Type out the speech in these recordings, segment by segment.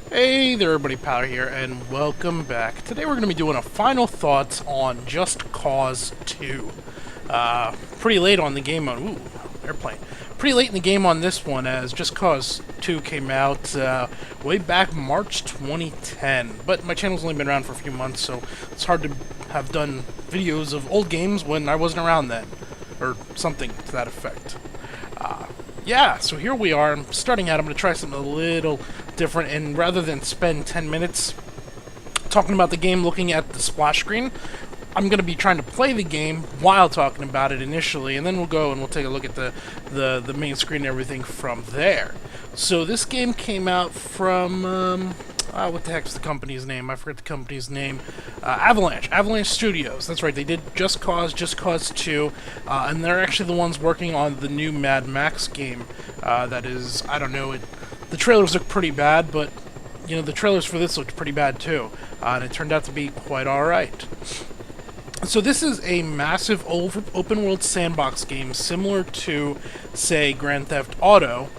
Hey there everybody, Powder here, and welcome back. Today we're going to be doing a final thoughts on Just Cause 2. Pretty late on the game on... Ooh, airplane. Pretty late in the game on this one, as Just Cause 2 came out way back March 2010. But my channel's only been around for a few months, so it's hard to have done videos of old games when I wasn't around then. Or something to that effect. Yeah, so here we are. I'm starting out. I'm going to try something a little different, and rather than spend 10 minutes talking about the game looking at the splash screen, I'm going to be trying to play the game while talking about it initially, and then we'll go and we'll take a look at the main screen and everything from there. So this game came out from... what the heck's the company's name? I forget the company's name. Avalanche Studios. That's right, they did Just Cause 2, and they're actually the ones working on the new Mad Max game. That is, I don't know, the trailers look pretty bad, but, you know, the trailers for this looked pretty bad too, and it turned out to be quite alright. So this is a massive open-world sandbox game similar to, say, Grand Theft Auto,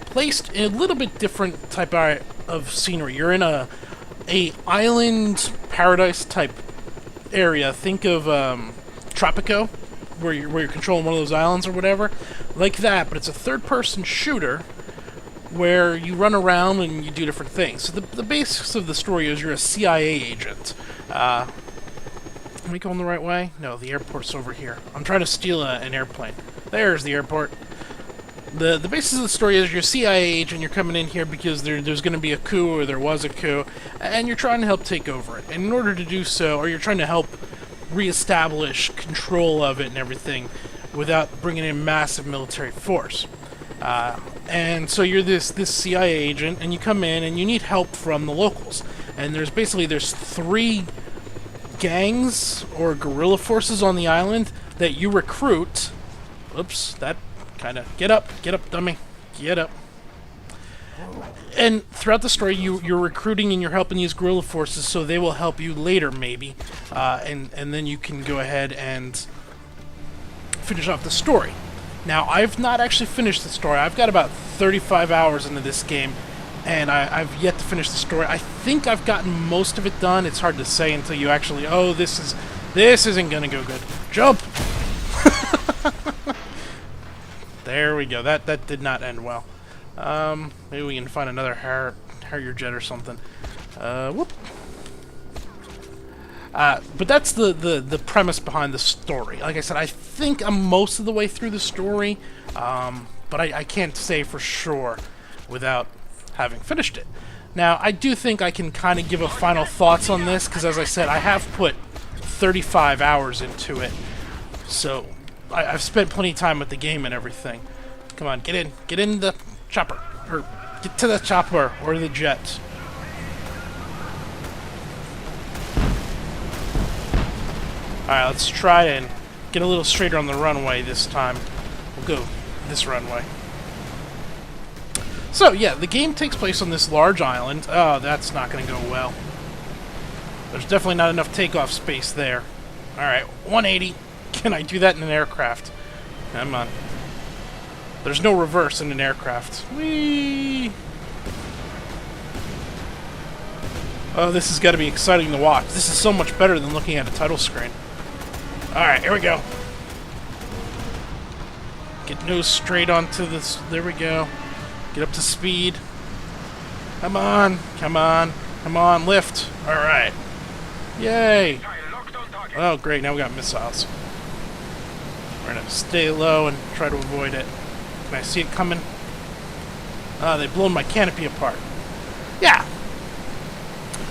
placed in a little bit different type of scenery. You're in a island paradise type area. Think of Tropico, where you're controlling one of those islands or whatever, like that. But it's a third-person shooter where you run around and you do different things. So the basics of the story is you're a CIA agent. Am I going the right way? No, the airport's over here. I'm trying to steal an airplane. There's the airport. The basis of the story is you're a CIA agent, you're coming in here because there's going to be a coup, or there was a coup, and you're trying to help take over it. And in order to do so, or you're trying to help reestablish control of it and everything without bringing in massive military force. And so you're this CIA agent, and you come in and you need help from the locals. And there's three gangs or guerrilla forces on the island that you recruit. Oops, that kind of... Get up, dummy. Get up. And throughout the story, you're recruiting and you're helping these guerrilla forces, so they will help you later, maybe. And then you can go ahead and finish off the story. Now, I've not actually finished the story. I've got about 35 hours into this game, and I've yet to finish the story. I think I've gotten most of it done. It's hard to say until you actually... Oh, this isn't gonna go good. Jump! There we go. That did not end well. Maybe we can find another Harrier jet or something. Whoop. But that's the premise behind the story. Like I said, I think I'm most of the way through the story, but I can't say for sure without having finished it. Now, I do think I can kind of give a final thoughts on this, because as I said, I have put 35 hours into it. So I've spent plenty of time with the game and everything. Come on, get in the chopper, or get to the chopper, or the jet. Alright, let's try and get a little straighter on the runway this time. We'll go this runway. So, yeah, the game takes place on this large island. Oh, that's not going to go well. There's definitely not enough takeoff space there. Alright, 180. Can I do that in an aircraft? Come on. There's no reverse in an aircraft. Whee! Oh, this has got to be exciting to watch. This is so much better than looking at a title screen. Alright, here we go. Get nose straight onto this. There we go. Get up to speed. Come on. Come on. Come on, lift. Alright. Yay! Oh, great. Now we got missiles. We're going to stay low and try to avoid it. Can I see it coming? Ah, they've blown my canopy apart. Yeah!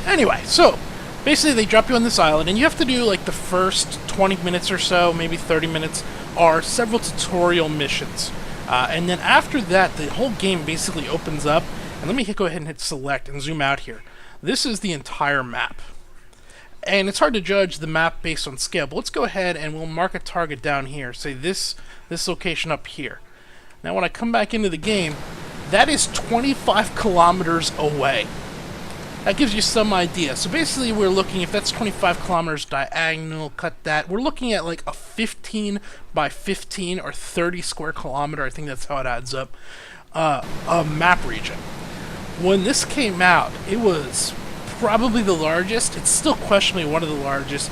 Anyway, so, basically they drop you on this island, and you have to do, like, the first 20 minutes or so, maybe 30 minutes, are several tutorial missions. And then after that, the whole game basically opens up, and let me go ahead and hit select and zoom out here. This is the entire map. And it's hard to judge the map based on scale, but let's go ahead and we'll mark a target down here. Say this location up here. Now when I come back into the game, that is 25 kilometers away. That gives you some idea. So basically we're looking, if that's 25 kilometers diagonal, cut that, we're looking at like a 15 by 15 or 30 square kilometer, I think that's how it adds up, a map region. When this came out, it was probably the largest. It's still questionably one of the largest.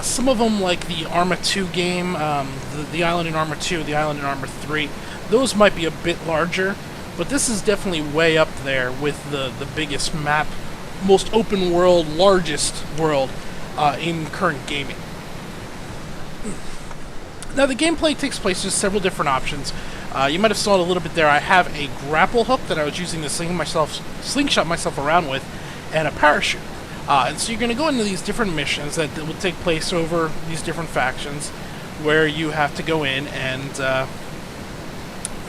Some of them, like the Arma 2 game, the Island in Arma 2, the Island in Arma 3, those might be a bit larger, but this is definitely way up there with the biggest map, most open world, largest world in current gaming. Now, the gameplay takes place with several different options. You might have saw it a little bit there. I have a grapple hook that I was using to slingshot myself around with, and a parachute. And so you're going to go into these different missions that will take place over these different factions, where you have to go in and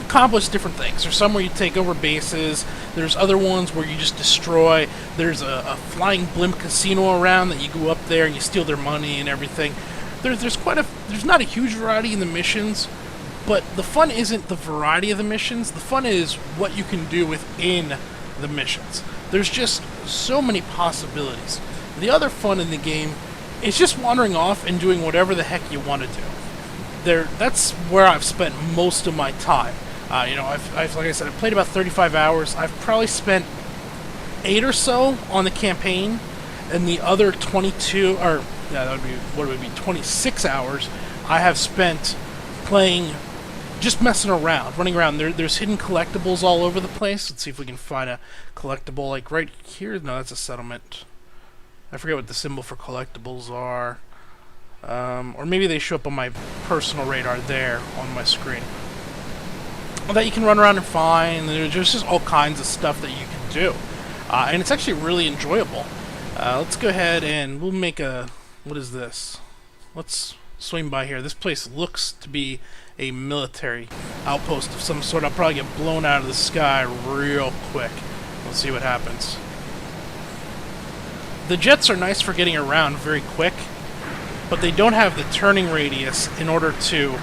accomplish different things. There's some where you take over bases. There's other ones where you just destroy. There's a flying blimp casino around that you go up there and you steal their money and everything. There's not a huge variety in the missions, but the fun isn't the variety of the missions. The fun is what you can do within the missions. There's just so many possibilities. The other fun in the game is just wandering off and doing whatever the heck you want to do. That's where I've spent most of my time. I've like I said, I've played about 35 hours. I've probably spent 8 or so on the campaign, and the other 22, or yeah, that would be, what would it be, 26 hours I have spent playing, just messing around, running around. There's hidden collectibles all over the place. Let's see if we can find a collectible, like right here. No, that's a settlement. I forget what the symbol for collectibles are. Or maybe they show up on my personal radar there on my screen. Well, that you can run around and find. There's just all kinds of stuff that you can do. And it's actually really enjoyable. Let's go ahead and we'll make a... What is this? Let's swing by here. This place looks to be a military outpost of some sort. I'll probably get blown out of the sky real quick. Let's see what happens. The jets are nice for getting around very quick, but they don't have the turning radius in order to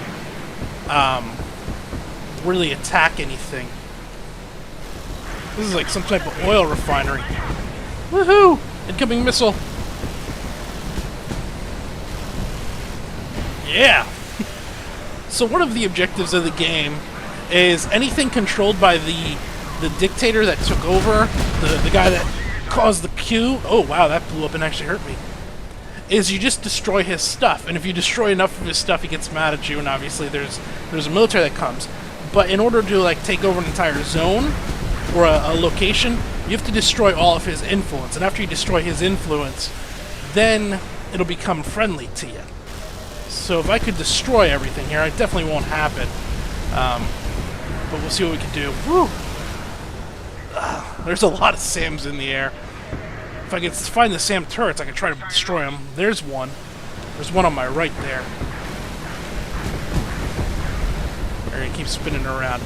really attack anything. This is like some type of oil refinery. Woohoo! Incoming missile! Yeah! So one of the objectives of the game is anything controlled by the dictator that took over, the guy that caused the coup. Oh wow, that blew up and actually hurt me. Is you just destroy his stuff, and if you destroy enough of his stuff, he gets mad at you, and obviously there's a military that comes. But in order to like take over an entire zone or a location, you have to destroy all of his influence, and after you destroy his influence, then it'll become friendly to you. So if I could destroy everything here, it definitely won't happen. But we'll see what we can do. Woo! There's a lot of SAMs in the air. If I could find the SAM turrets, I could try to destroy them. There's one. There's one on my right there. There, he keeps spinning around.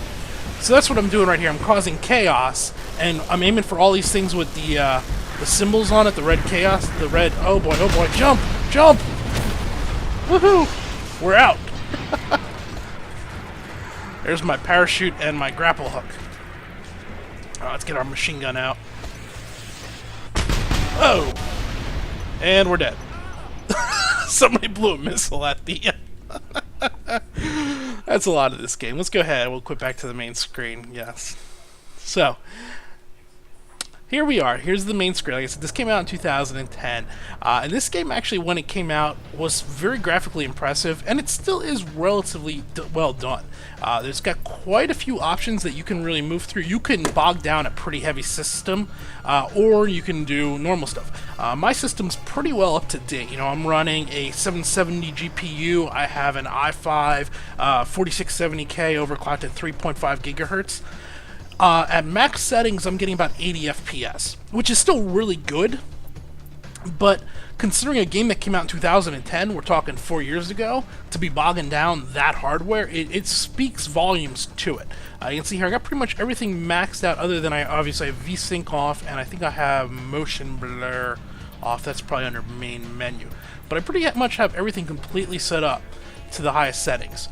So that's what I'm doing right here. I'm causing chaos, and I'm aiming for all these things with the symbols on it, the red chaos, the red... Oh boy, jump! Jump! Woohoo! We're out! There's my parachute and my grapple hook. Let's get our machine gun out. Oh! And we're dead. Somebody blew a missile at the end. That's a lot of this game. Let's go ahead. We'll quit back to the main screen. Yes. So, here we are. Here's the main screen. Like I said, this came out in 2010. And this game actually, when it came out, was very graphically impressive, and it still is relatively well done. There's got quite a few options that you can really move through. You can bog down a pretty heavy system, or you can do normal stuff. My system's pretty well up to date. You know, I'm running a 770 GPU. I have an i5 4670K overclocked at 3.5 gigahertz. At max settings, I'm getting about 80 FPS, which is still really good, but considering a game that came out in 2010, we're talking 4 years ago, to be bogging down that hardware, it speaks volumes to it. You can see here, I got pretty much everything maxed out other than I obviously have VSync off, and I think I have motion blur off. That's probably under main menu. But I pretty much have everything completely set up to the highest settings.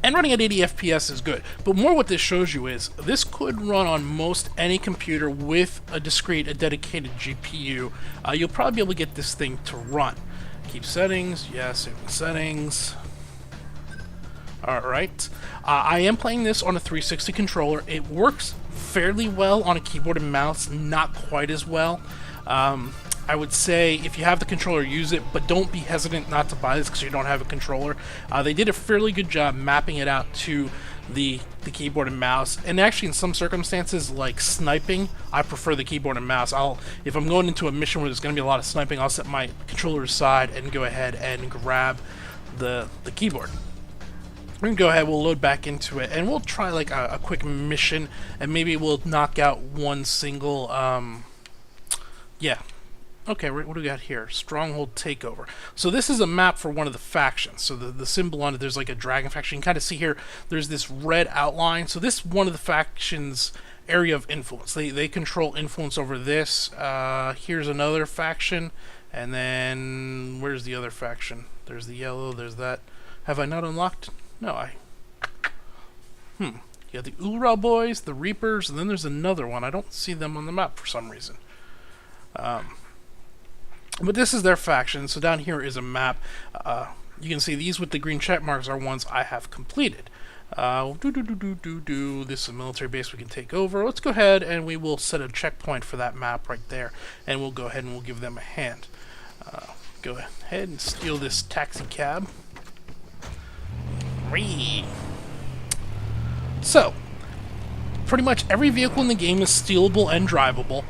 And running at 80 FPS is good, but more what this shows you is this could run on most any computer with a dedicated GPU. You'll probably be able to get this thing to run. Keep settings, yes, settings. Alright. I am playing this on a 360 controller. It works fairly well on a keyboard and mouse, not quite as well. I would say if you have the controller, use it, but don't be hesitant not to buy this because you don't have a controller. They did a fairly good job mapping it out to the keyboard and mouse, and actually in some circumstances like sniping, I prefer the keyboard and mouse. If I'm going into a mission where there's going to be a lot of sniping, I'll set my controller aside and go ahead and grab the keyboard. We're going to go ahead, we'll load back into it, and we'll try like a quick mission, and maybe we'll knock out one single, yeah. Okay, what do we got here? Stronghold Takeover. So this is a map for one of the factions. So the symbol on it, there's like a dragon faction. You can kind of see here, there's this red outline. So this is one of the factions' area of influence. They control influence over this. Here's another faction. And then, where's the other faction? There's the yellow, there's that. Have I not unlocked? No, You got the Ural Boys, the Reapers, and then there's another one. I don't see them on the map for some reason. But this is their faction, so down here is a map. You can see these with the green check marks are ones I have completed. This is a military base we can take over. Let's go ahead and we will set a checkpoint for that map right there, and we'll go ahead and we'll give them a hand. Go ahead and steal this taxi cab. Whee! So, pretty much every vehicle in the game is stealable and drivable.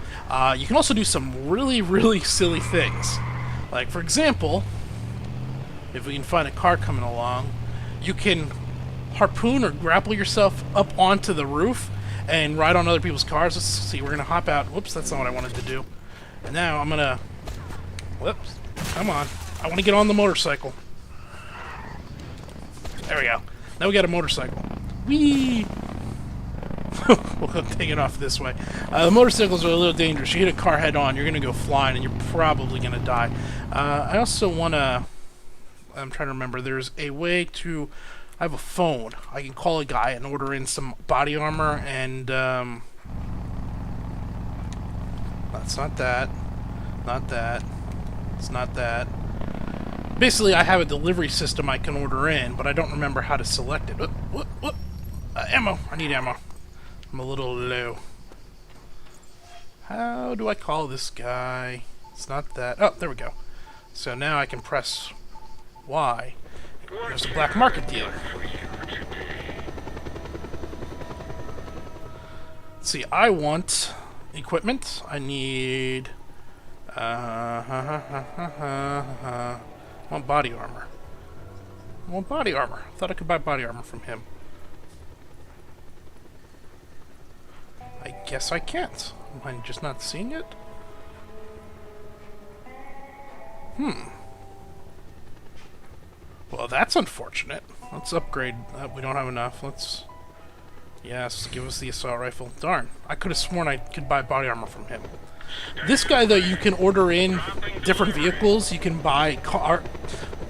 You can also do some really, really silly things. Like, for example, if we can find a car coming along, you can harpoon or grapple yourself up onto the roof and ride on other people's cars. Let's see, we're going to hop out. Whoops, that's not what I wanted to do. And now I'm going to... Whoops, come on. I want to get on the motorcycle. There we go. Now we got a motorcycle. Whee! We'll take it off this way. The motorcycles are a little dangerous. You hit a car head on, you're going to go flying, and you're probably going to die. I also want to... I'm trying to remember. There's a way to... I have a phone. I can call a guy and order in some body armor, and... That's not that. Not that. It's not that. Basically, I have a delivery system I can order in, but I don't remember how to select it. Ammo. I need ammo. I'm a little low. How do I call this guy? It's not that. Oh, there we go. So now I can press Y. There's a black market dealer. Let's see, I want equipment. I need... I want body armor. I want body armor. I thought I could buy body armor from him. I guess I can't. Am I just not seeing it? Well, that's unfortunate. Let's upgrade. We don't have enough. Let's... Yes, give us the assault rifle. Darn. I could have sworn I could buy body armor from him. This guy, though, you can order in different vehicles. You can buy car...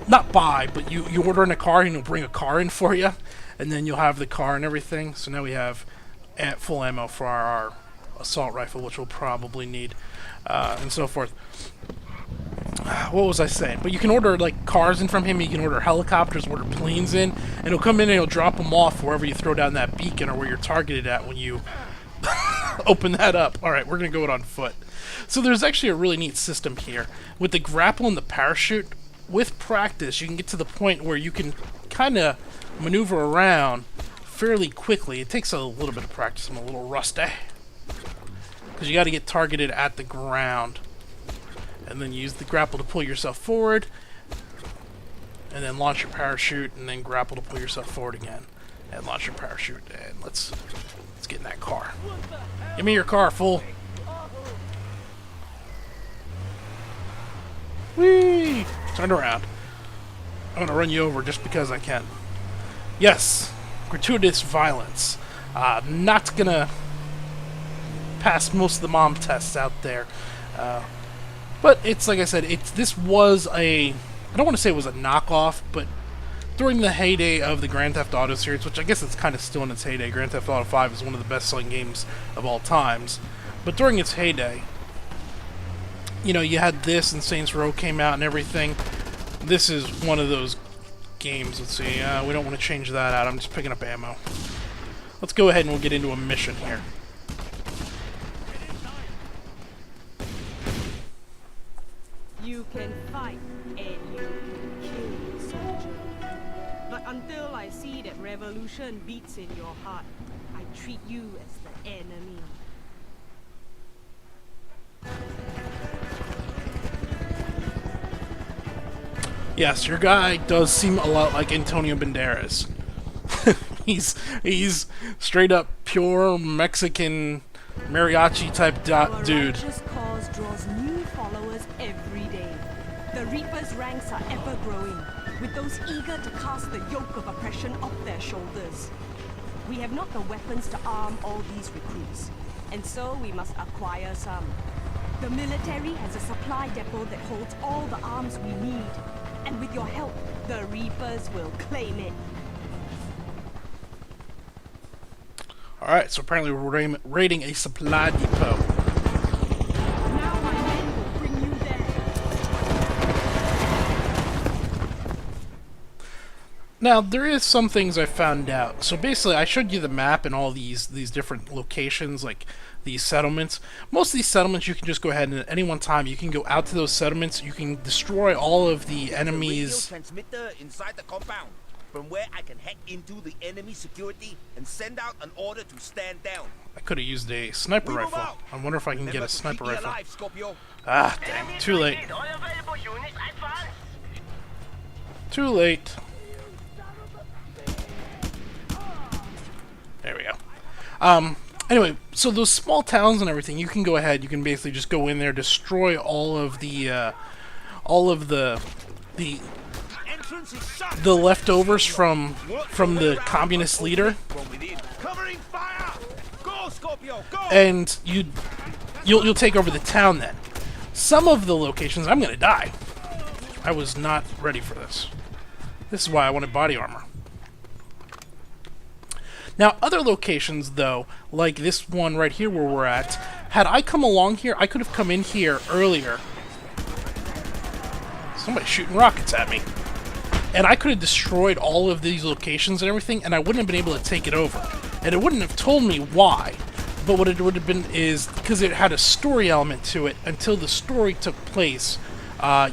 Not buy, but you order in a car and he'll bring a car in for you. And then you'll have the car and everything. So now we have full ammo for our assault rifle, which we'll probably need, and so forth. What was I saying? But you can order like cars in from him. You can order helicopters, order planes in, and he'll come in and he'll drop them off wherever you throw down that beacon or where you're targeted at when you open that up. All right, we're gonna go it on foot. So there's actually a really neat system here with the grapple and the parachute. With practice, you can get to the point where you can kind of maneuver around fairly quickly. It takes a little bit of practice. I'm a little rusty. Because you got to get targeted at the ground. And then use the grapple to pull yourself forward. And then launch your parachute. And then grapple to pull yourself forward again. And launch your parachute. And let's get in that car. Give me your car, fool. Whee! Turn around. I'm going to run you over just because I can. Yes. Gratuitous violence. Not gonna pass most of the mom tests out there. But it's like I said, this was I don't want to say it was a knockoff, but during the heyday of the Grand Theft Auto series, which I guess it's kind of still in its heyday, Grand Theft Auto 5 is one of the best-selling games of all times. But during its heyday, you know, you had this and Saints Row came out and everything. This is one of those games. Let's see, we don't want to change that out. I'm just picking up ammo. Let's go ahead and we'll get into a mission here. can fight and you can kill, soldier. But until I see that revolution beats in your heart, I treat you as the enemy. Yes, your guy does seem a lot like Antonio Banderas. he's straight up pure Mexican mariachi type Our dude. righteous cause draws new followers every day. The Reapers' ranks are ever growing, with those eager to cast the yoke of oppression off their shoulders. We have not the weapons to arm all these recruits, and so we must acquire some. The military has a supply depot that holds all the arms we need, and with your help, the Reapers will claim it. Alright, so apparently we're raiding a supply depot. Now my men will bring you there. Now, there is some things I found out. So basically, I showed you the map and all these different locations, like these settlements. Most of these settlements, you can just go ahead and at any one time, you can go out to those settlements. You can destroy all of the enemies. Transmitter inside the compound, from where I can hack into the enemy security and send out an order to stand down. I could have used a sniper We move rifle. out. I wonder if I can get Remember a to sniper keep me rifle. alive, Scorpio. Ah, dang. Too late. Too late. There we go. Anyway, so those small towns and everything, you can go ahead. You can basically just go in there, destroy all of the Entrance is shut. the leftovers from the communist leader, From within. Covering fire. Go, Scorpio. Go. and you'll take over the town then. Some of the locations, I'm gonna die. I was not ready for this. This is why I wanted body armor. Now, other locations, though, like this one right here where we're at, had I come along here, I could have come in here earlier. Somebody's shooting rockets at me. And I could have destroyed all of these locations and everything, and I wouldn't have been able to take it over. And it wouldn't have told me why. But what it would have been is, because it had a story element to it, until the story took place,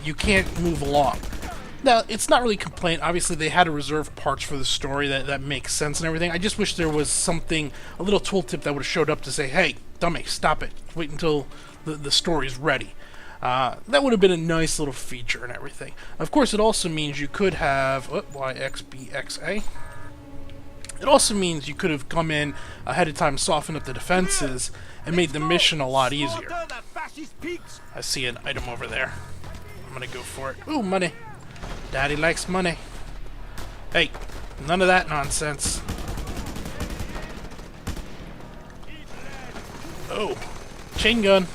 you can't move along. Now, it's not really a complaint. Obviously, they had to reserve parts for the story that makes sense and everything. I just wish there was something, a little tooltip that would have showed up to say, hey, dummy, stop it. Wait until the story's ready. That would have been a nice little feature and everything. Of course, it also means you could have... YXBXA. It also means you could have come in ahead of time, softened up the defenses, and made the mission a lot easier. Slaughter the fascist pigs. I see an item over there. I'm gonna go for it. Ooh, money. Daddy likes money. Hey, none of that nonsense. Oh, chain gun.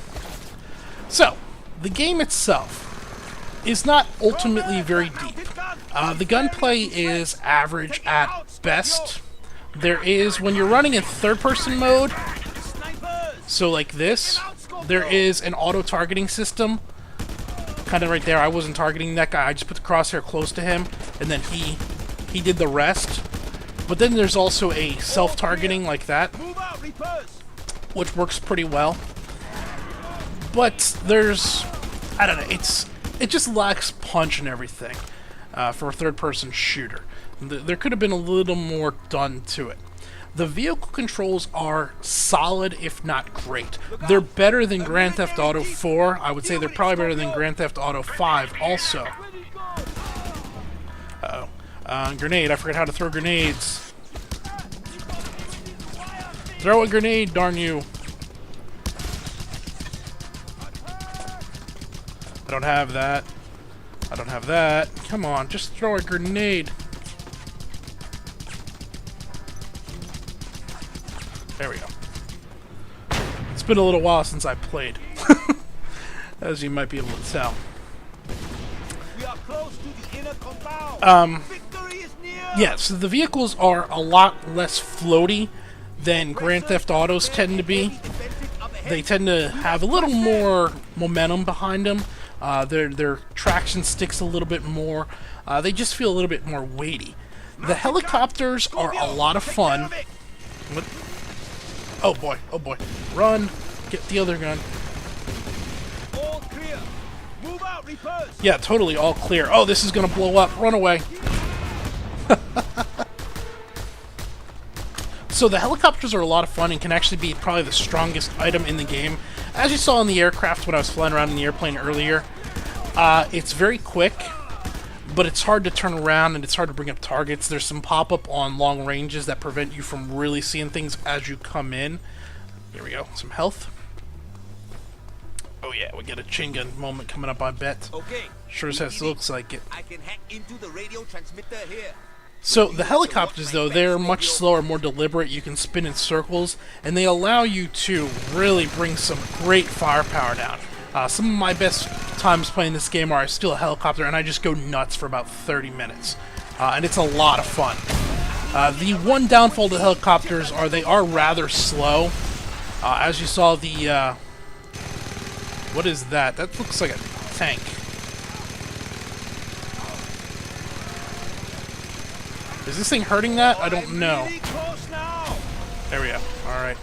So, the game itself is not ultimately very deep. The gunplay is average at best. There is, when you're running in third-person mode, Snipers. so like this, there is an auto-targeting system. Kind of right there. I wasn't targeting that guy. I just put the crosshair close to him, and then he did the rest. But then there's also a self-targeting like that, Move out, Reapers. which works pretty well. But there's, I don't know, it just lacks punch and everything for a third-person shooter. There could have been a little more done to it. The vehicle controls are solid, if not great. They're better than Grand Theft Auto 4. I would say they're probably better than Grand Theft Auto 5 also. Uh-oh. Grenade. I forgot how to throw grenades. Throw a grenade, darn you. I don't have that. I don't have that. Come on, just throw a grenade. There we go. It's been a little while since I played, as you might be able to tell. We are close to the inner compound. Victory is near. Yeah, so the vehicles are a lot less floaty than Grand Theft Autos tend to be. They tend to have a little more momentum behind them. Their traction sticks a little bit more. They just feel a little bit more weighty. The helicopters are a lot of fun. What? Oh boy, oh boy. Run! Get the other gun. All clear. Move out, out, Reapers! Yeah, totally all clear. Oh, this is gonna blow up. Run away. So the helicopters are a lot of fun and can actually be probably the strongest item in the game. As you saw in the aircraft when I was flying around in the airplane earlier, it's very quick, but it's hard to turn around and it's hard to bring up targets. There's some pop-up on long ranges that prevent you from really seeing things as you come in. Here we go. Some health. Oh yeah, we get a chain gun moment coming up, I bet. Okay. Sure as hell looks like it. I can hack into the radio transmitter here. So the helicopters, though, they're much slower, more deliberate. You can spin in circles, and they allow you to really bring some great firepower down. Some of my best times playing this game are I steal a helicopter and I just go nuts for about 30 minutes. And it's a lot of fun. The one downfall to the helicopters are they are rather slow. As you saw, the... what is that? That looks like a tank. Is this thing hurting that? I don't know. There we go. Alright.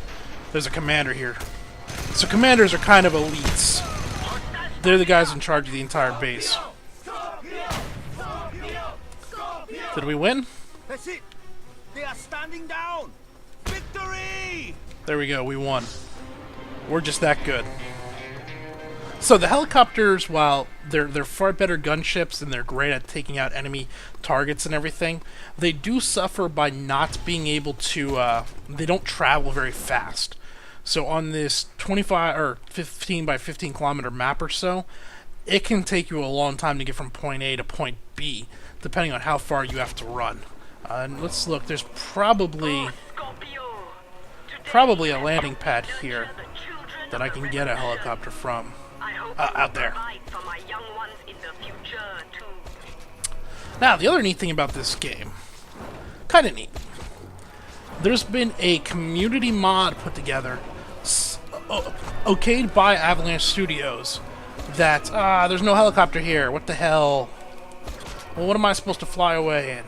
There's a commander here. So commanders are kind of elites. They're the guys in charge of the entire base. Did we win? That's it. They are standing down. Victory! There we go. We won. We're just that good. So the helicopters, while they're far better gunships and they're great at taking out enemy targets and everything, they do suffer by not being able to. They don't travel very fast. So on this 25 or 15 by 15 kilometer map or so, it can take you a long time to get from point A to point B, depending on how far you have to run. And let's look. There's probably a landing pad here that I can get a helicopter from. Out there. Now, the other neat thing about this game, kind of neat, there's been a community mod put together, okayed by Avalanche Studios, that, there's no helicopter here, what the hell? Well, what am I supposed to fly away in?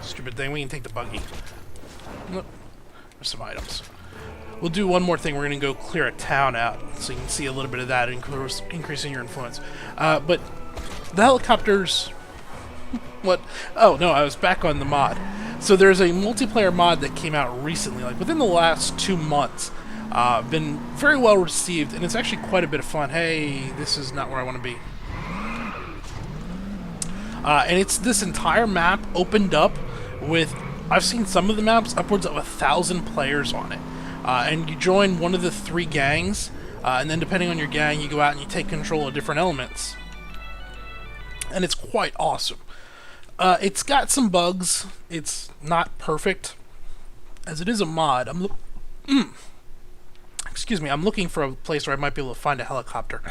Stupid thing, we can take the buggy. Look, there's some items. We'll do one more thing. We're going to go clear a town out, so you can see a little bit of that, increasing your influence. But the helicopters... What? Oh, no, I was back on the mod. So there's a multiplayer mod that came out recently, like within the last 2 months. Been very well received, and it's actually quite a bit of fun. Hey, this is not where I want to be. And it's this entire map opened up with... I've seen some of the maps, upwards of 1,000 players on it. And you join one of the 3 gangs, and then depending on your gang, you go out and you take control of different elements. And it's quite awesome. It's got some bugs. It's not perfect, as it is a mod. Excuse me, I'm looking for a place where I might be able to find a helicopter.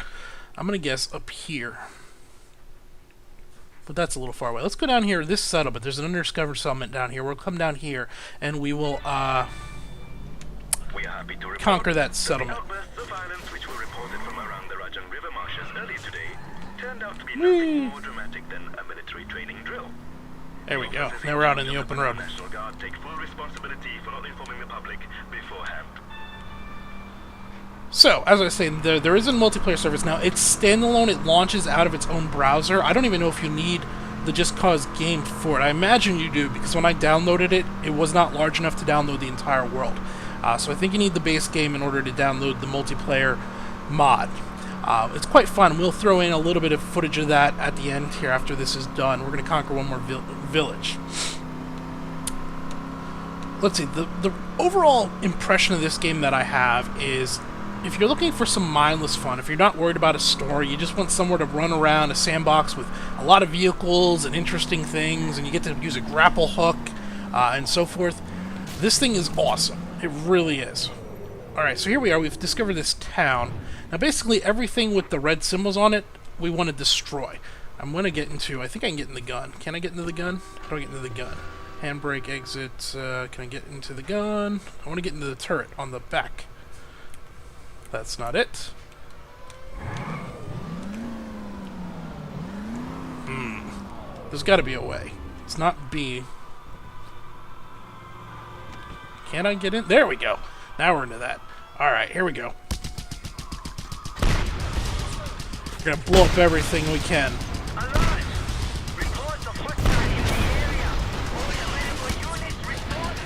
I'm going to guess up here. But that's a little far away. Let's go down here, this settlement. There's an undiscovered settlement down here. We'll come down here, and we will, conquer that settlement. The outbursts of violence which were reported from around the Rajan River marshes earlier today turned out to be nothing more dramatic than a military training drill. There we go. Now we're out in the open road. National Guard take full responsibility for not informing the public beforehand. So, as I was saying, there is a multiplayer service now. It's standalone. It launches out of its own browser. I don't even know if you need the Just Cause game for it. I imagine you do, because when I downloaded it, it was not large enough to download the entire world. So I think you need the base game in order to download the multiplayer mod. It's quite fun. We'll throw in a little bit of footage of that at the end here after this is done. We're going to conquer one more village. Let's see. The overall impression of this game that I have is, if you're looking for some mindless fun, if you're not worried about a story, you just want somewhere to run around, a sandbox with a lot of vehicles and interesting things, and you get to use a grapple hook and so forth, this thing is awesome. It really is. Alright, so here we are. We've discovered this town. Now, basically, everything with the red symbols on it, we want to destroy. I'm going to get into... I think I can get in the gun. Can I get into the gun? How do I get into the gun? Handbrake, exit. Can I get into the gun? I want to get into the turret on the back. That's not it. There's got to be a way. It's not B. Can I get in? There we go. Now we're into that. Alright, here we go. We're gonna blow up everything we can. Alert! Reports of hostile in the area. All available units respond.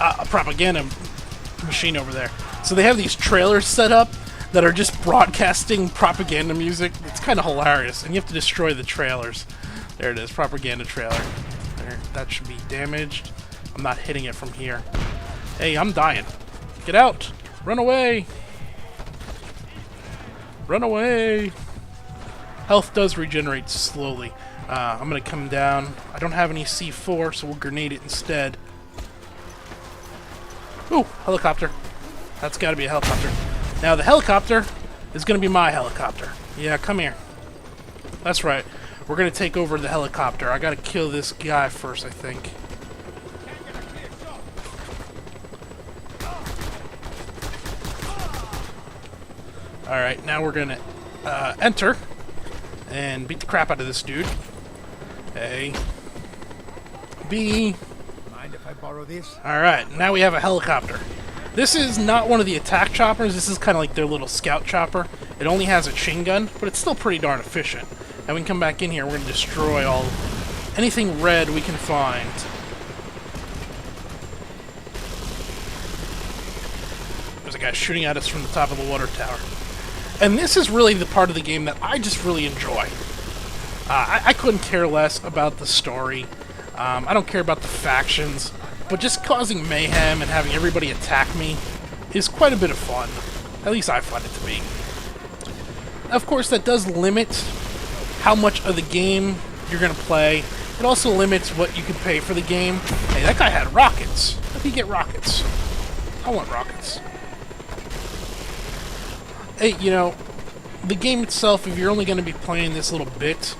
A propaganda machine over there. So they have these trailers set up that are just broadcasting propaganda music. It's kind of hilarious, and you have to destroy the trailers. There it is, propaganda trailer. There, that should be damaged. I'm not hitting it from here. Hey, I'm dying. Get out! Run away! Run away! Health does regenerate slowly. I'm gonna come down. I don't have any C4, so we'll grenade it instead. Ooh, helicopter. That's gotta be a helicopter. Now the helicopter is gonna be my helicopter. Yeah, come here. That's right. We're gonna take over the helicopter. I gotta kill this guy first, I think. Alright, now we're gonna enter and beat the crap out of this dude. A. B. Mind if I borrow this? Alright, now we have a helicopter. This is not one of the attack choppers, this is kind of like their little scout chopper. It only has a chain gun, but it's still pretty darn efficient. And we can come back in here, we're going to destroy anything red we can find. There's a guy shooting at us from the top of the water tower. And this is really the part of the game that I just really enjoy. I couldn't care less about the story. I don't care about the factions. But just causing mayhem and having everybody attack me is quite a bit of fun. At least I find it to be. Of course, that does limit how much of the game you're going to play. It also limits what you can pay for the game. Hey, that guy had rockets. How did he get rockets? I want rockets. Hey, you know, the game itself, if you're only going to be playing this little bit,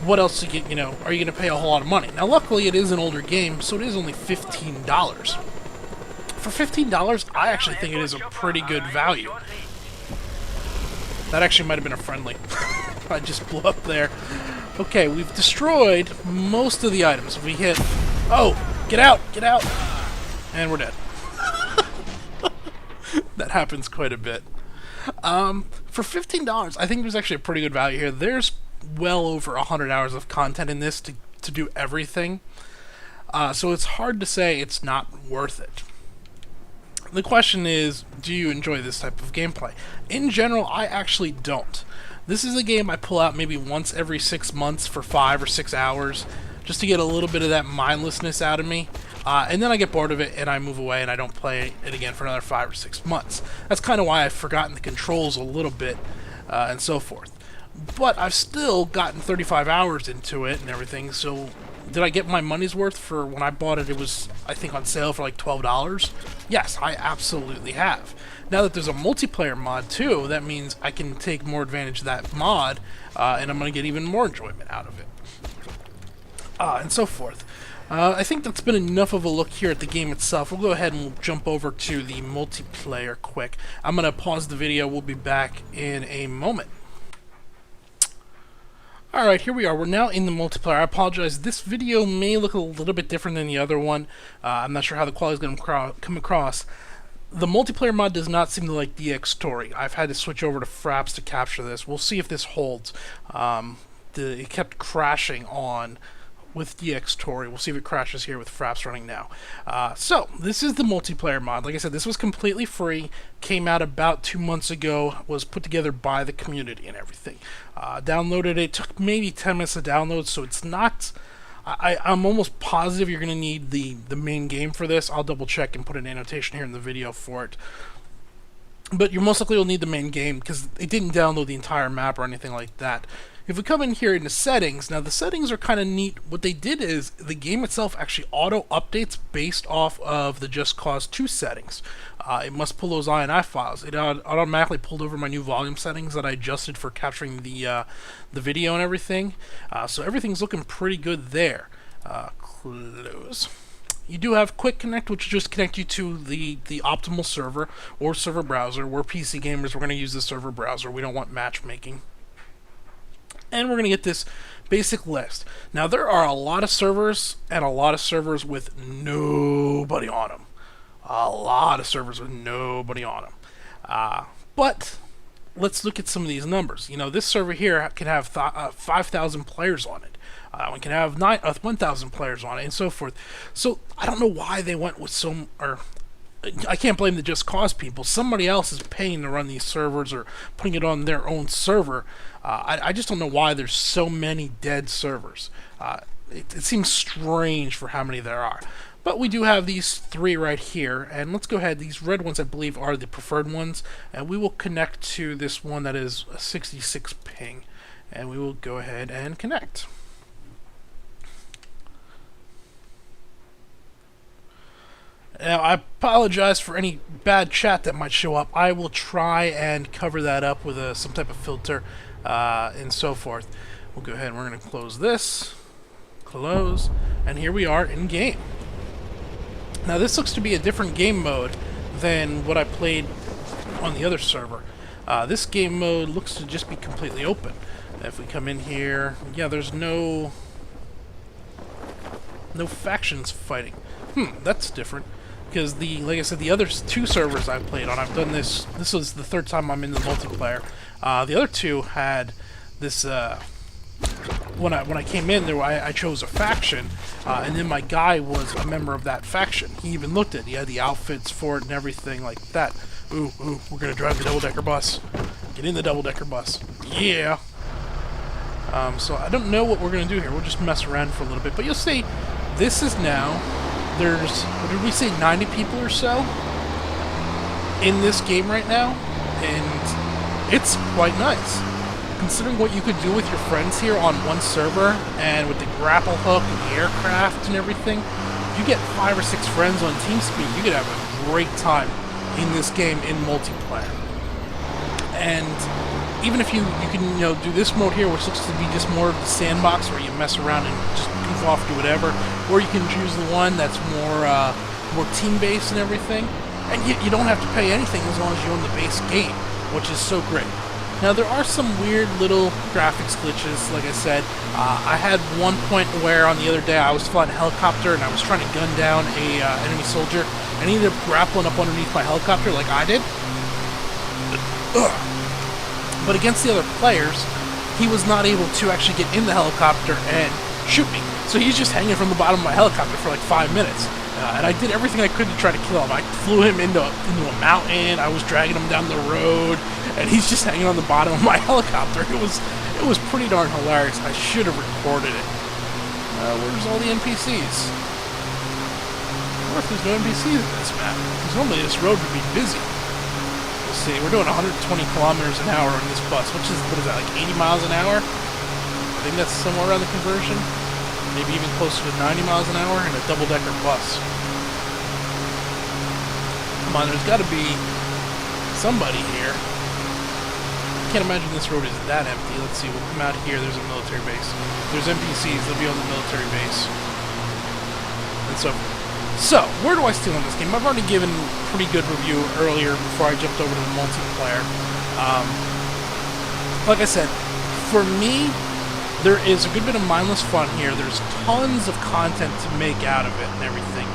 what else to get, are you going to pay a whole lot of money? Now, luckily, it is an older game, so it is only $15. For $15, I actually think it is a pretty good value. That actually might have been a friendly. I just blew up there. Okay, we've destroyed most of the items. We hit... Oh! Get out! Get out! And we're dead. That happens quite a bit. For $15, I think there's actually a pretty good value here. There's well over 100 hours of content in this to do everything. So it's hard to say it's not worth it. The question is, do you enjoy this type of gameplay? In general, I actually don't. This is a game I pull out maybe once every 6 months for 5 or 6 hours, just to get a little bit of that mindlessness out of me. And then I get bored of it and I move away and I don't play it again for another 5 or 6 months. That's kind of why I've forgotten the controls a little bit and so forth. But I've still gotten 35 hours into it and everything, so did I get my money's worth for when I bought it? It was, I think, on sale for like $12. Yes, I absolutely have. Now that there's a multiplayer mod too, that means I can take more advantage of that mod, and I'm going to get even more enjoyment out of it. And so forth. I think that's been enough of a look here at the game itself. We'll go ahead and we'll jump over to the multiplayer quick. I'm going to pause the video. We'll be back in a moment. Alright, here we are. We're now in the multiplayer. I apologize. This video may look a little bit different than the other one. I'm not sure how the quality is going to come across. The multiplayer mod does not seem to like DxTory. I've had to switch over to Fraps to capture this. We'll see if this holds. It kept crashing on with DxTory. We'll see if it crashes here with Fraps running now. So, this is the multiplayer mod. Like I said, this was completely free, came out about 2 months ago, was put together by the community and everything. Downloaded it, took maybe 10 minutes to download, so it's not... I'm almost positive you're going to need the main game for this. I'll double check and put an annotation here in the video for it. But you most likely will need the main game because it didn't download the entire map or anything like that. If we come in here into settings, now the settings are kind of neat. What they did is the game itself actually auto-updates based off of the Just Cause 2 settings. It must pull those INI files. It automatically pulled over my new volume settings that I adjusted for capturing the video and everything. So everything's looking pretty good there. Close. You do have Quick Connect, which will just connect you to the optimal server or server browser. We're PC gamers, we're going to use the server browser. We don't want matchmaking. And we're going to get this basic list. Now, there are a lot of servers and a lot of servers with nobody on them. A lot of servers with nobody on them. But let's look at some of these numbers. You know, this server here can have 5,000 players on it. We can have 1,000 players on it, and so forth. So I don't know why they went with I can't blame the Just Cause people. Somebody else is paying to run these servers or putting it on their own server. I just don't know why there's so many dead servers. It seems strange for how many there are. But we do have these 3 right here, and let's go ahead. These red ones, I believe, are the preferred ones, and we will connect to this one that is a 66 ping, and we will go ahead and connect. Now, I apologize for any bad chat that might show up. I will try and cover that up with some type of filter and so forth. We'll go ahead and we're going to close this, close, and here we are in game. Now, this looks to be a different game mode than what I played on the other server. This game mode looks to just be completely open. If we come in here, yeah, there's no factions fighting. That's different. Because like I said, the other 2 servers I've played on, I've done this. This was the 3rd time I'm in the multiplayer. The other 2 had this. When I came in, I chose a faction, and then my guy was a member of that faction. He even looked at it. He had the outfits for it and everything like that. Ooh, we're gonna drive the double-decker bus. Get in the double-decker bus. Yeah. So I don't know what we're gonna do here. We'll just mess around for a little bit, but you'll see. This is now. There's, what did we say, 90 people or so in this game right now, and it's quite nice. Considering what you could do with your friends here on one server, and with the grapple hook and the aircraft and everything, if you get 5 or 6 friends on TeamSpeak, you could have a great time in this game in multiplayer. And even if you can do this mode here, which looks to be just more of the sandbox where you mess around and just goof off, do whatever, or you can choose the one that's more team-based and everything, and you don't have to pay anything as long as you own the base game, which is so great. Now, there are some weird little graphics glitches, like I said. I had one point where on the other day I was flying a helicopter and I was trying to gun down a enemy soldier, and he ended up grappling up underneath my helicopter like I did. But against the other players, he was not able to actually get in the helicopter and shoot me. So he's just hanging from the bottom of my helicopter for like 5 minutes. And I did everything I could to try to kill him. I flew him into a mountain. I was dragging him down the road, and he's just hanging on the bottom of my helicopter. It was pretty darn hilarious. I should have recorded it. Where's all the NPCs? I wonder if there's no NPCs in this map, because normally this road would be busy. Let's see, we're doing 120 kilometers an hour on this bus, which is, what is that, like 80 miles an hour? I think that's somewhere around the conversion. Maybe even closer to 90 miles an hour in a double-decker bus. Come on, there's got to be somebody here. I can't imagine this road is that empty. Let's see, we'll come out here. There's a military base. There's NPCs. They'll be on the military base. And so, where do I stand on this game? I've already given a pretty good review earlier before I jumped over to the multiplayer. Like I said, for me, there is a good bit of mindless fun here. There's tons of content to make out of it and everything.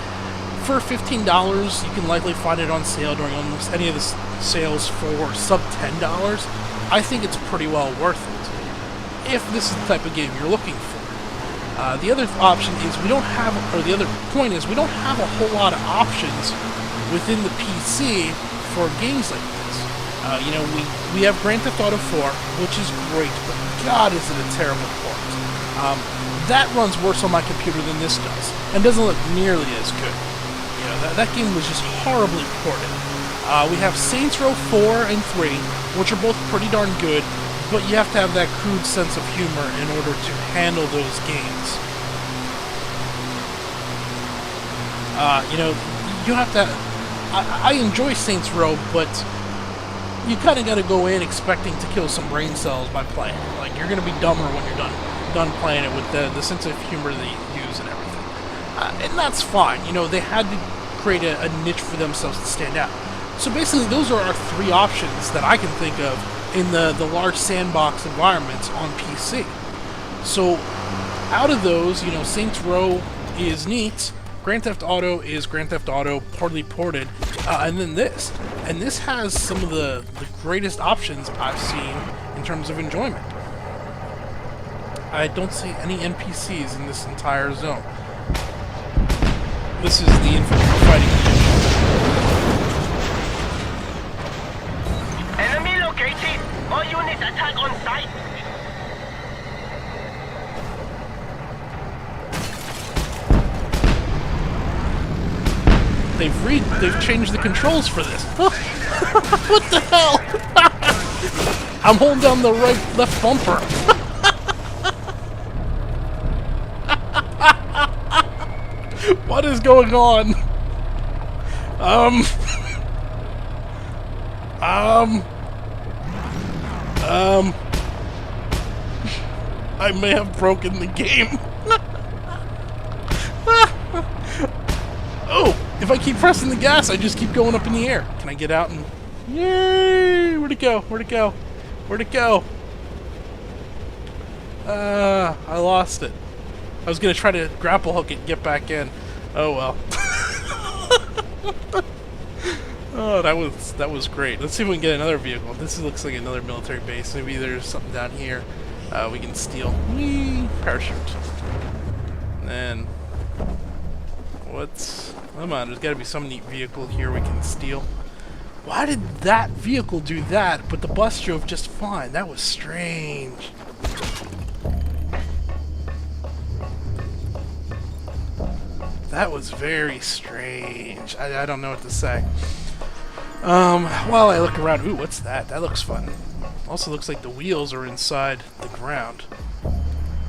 For $15, you can likely find it on sale during almost any of the sales for sub $10. I think it's pretty well worth it, if this is the type of game you're looking for. The other option is the other point is we don't have a whole lot of options within the PC for games like this. We have Grand Theft Auto 4, which is great, but God, is it a terrible port. That runs worse on my computer than this does, and doesn't look nearly as good. That game was just horribly ported. We have Saints Row 4 and 3, which are both pretty darn good, but you have to have that crude sense of humor in order to handle those games. You have to... I enjoy Saints Row, but you kind of got to go in expecting to kill some brain cells by playing. Like, you're going to be dumber when you're done playing it with the sense of humor that you use and everything. And that's fine. They had to create a niche for themselves to stand out. So basically, those are our 3 options that I can think of in the large sandbox environments on PC. So, out of those, Saints Row is neat. Grand Theft Auto is Grand Theft Auto poorly ported, and then this. And this has some of the greatest options I've seen in terms of enjoyment. I don't see any NPCs in this entire zone. This is the infantry fighting condition. Enemy located. All units attack on site. They've changed the controls for this. What the hell? I'm holding down the left bumper. What is going on? I may have broken the game. Oh, if I keep pressing the gas, I just keep going up in the air. Can I get out and... Yay! Where'd it go? Where'd it go? Where'd it go? I lost it. I was gonna try to grapple hook it and get back in. Oh well. Oh, that was great. Let's see if we can get another vehicle. This looks like another military base. Maybe there's something down here we can steal. Whee! Parachute. And then what's... Come on, there's got to be some neat vehicle here we can steal. Why did that vehicle do that, but the bus drove just fine? That was strange. That was very strange. I don't know what to say. While I look around... Ooh, what's that? That looks fun. Also looks like the wheels are inside the ground.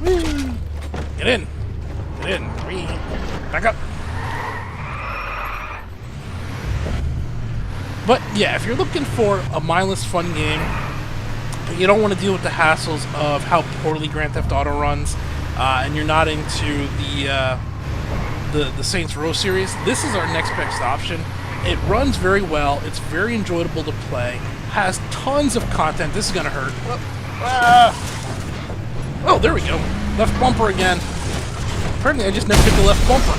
Whee! Get in! Get in! Whee! Back up! But yeah, if you're looking for a mindless fun game, but you don't want to deal with the hassles of how poorly Grand Theft Auto runs, and you're not into the Saints Row series, this is our next best option. It runs very well. It's very enjoyable to play. Has tons of content. This is gonna hurt. Oh, there we go. Left bumper again. Apparently, I just never hit the left bumper.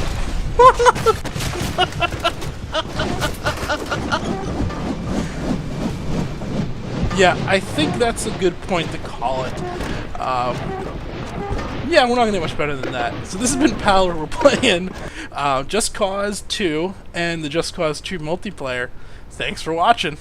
Yeah, I think that's a good point to call it. Yeah, we're not gonna get much better than that. So this has been Powler. We're playing Just Cause 2 and the Just Cause 2 multiplayer. Thanks for watching.